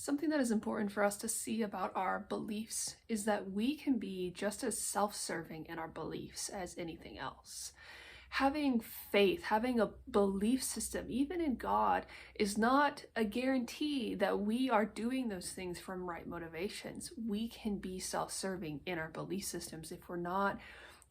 Something that is important for us to see about our beliefs is that we can be just as self-serving in our beliefs as anything else. Having faith, having a belief system, even in God, is not a guarantee that we are doing those things from right motivations. We can be self-serving in our belief systems if we're not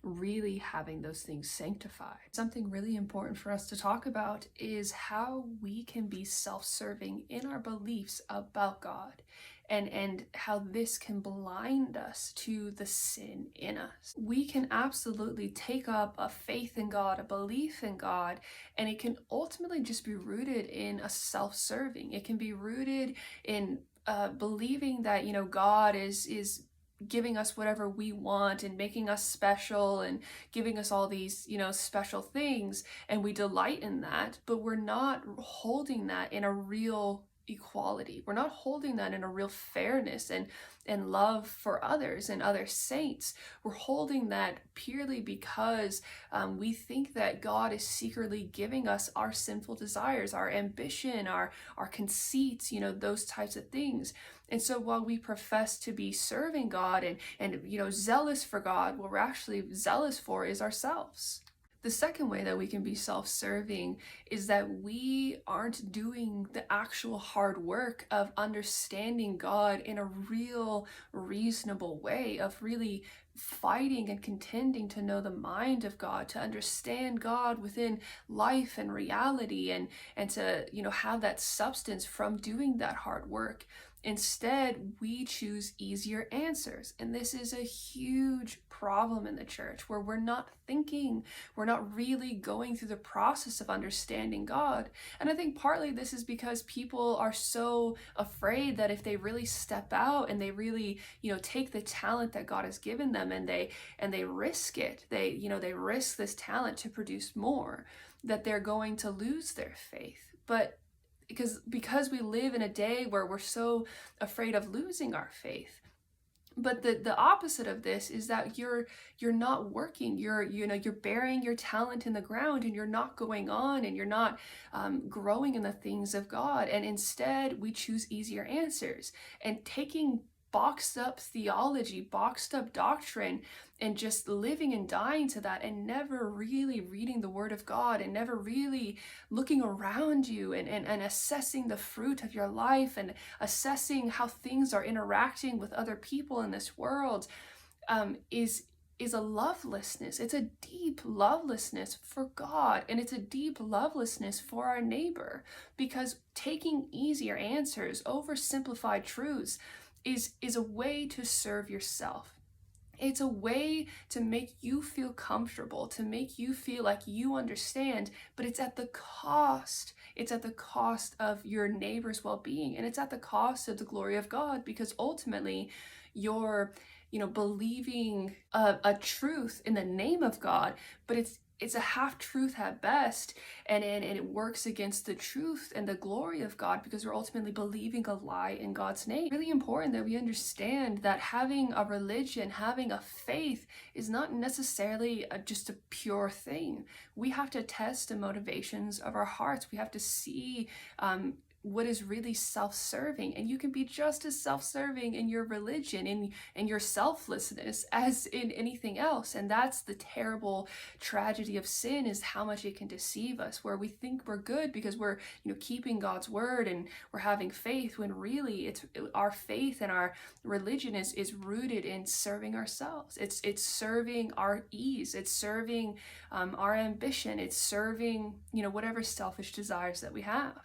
really having those things sanctified. Something really important for us to talk about is how we can be self-serving in our beliefs about God and how this can blind us to the sin in us. We can absolutely take up a faith in God, a belief in God, and it can ultimately just be rooted in a self-serving. It can be rooted in believing that, God is giving us whatever we want and making us special and giving us all these, special things, and we delight in that, but we're not holding that in a real equality. We're not holding that in a real fairness and love for others and other saints. We're holding that purely because we think that God is secretly giving us our sinful desires, our ambition, our conceits, those types of things. And so while we profess to be serving God and zealous for God, what we're actually zealous for is ourselves. The second way that we can be self-serving is that we aren't doing the actual hard work of understanding God in a real, reasonable way, of really fighting and contending to know the mind of God, to understand God within life and reality, and to, have that substance from doing that hard work. Instead, we choose easier answers. And this is a huge problem in the church where we're not thinking, we're not really going through the process of understanding God. And I think partly this is because people are so afraid that if they really step out and they really, take the talent that God has given them and they risk it, they risk this talent to produce more, that they're going to lose their faith. But because we live in a day where we're so afraid of losing our faith. But the opposite of this is that you're not working. You're burying your talent in the ground, and you're not going on, and you're not growing in the things of God. And instead, we choose easier answers and taking boxed up theology, boxed up doctrine, and just living and dying to that, and never really reading the Word of God, and never really looking around you and assessing the fruit of your life and assessing how things are interacting with other people in this world, is a lovelessness. It's a deep lovelessness for God, and it's a deep lovelessness for our neighbor, because taking easier answers over simplified truths is a way to serve yourself. It's a way to make you feel comfortable, to make you feel like you understand, but it's at the cost. It's at the cost of your neighbor's well-being, and it's at the cost of the glory of God, because ultimately you're, believing a truth in the name of God, but it's a half-truth at best, and it works against the truth and the glory of God, because we're ultimately believing a lie in God's name. It's really important that we understand that having a religion, having a faith, is not necessarily just a pure thing. We have to test the motivations of our hearts. We have to see what is really self-serving, and you can be just as self-serving in your religion, in your selflessness, as in anything else. And that's the terrible tragedy of sin, is how much it can deceive us, where we think we're good because we're keeping God's word and we're having faith, when really it's our faith and our religion is rooted in serving ourselves. It's serving our ease, it's serving our ambition, it's serving whatever selfish desires that we have.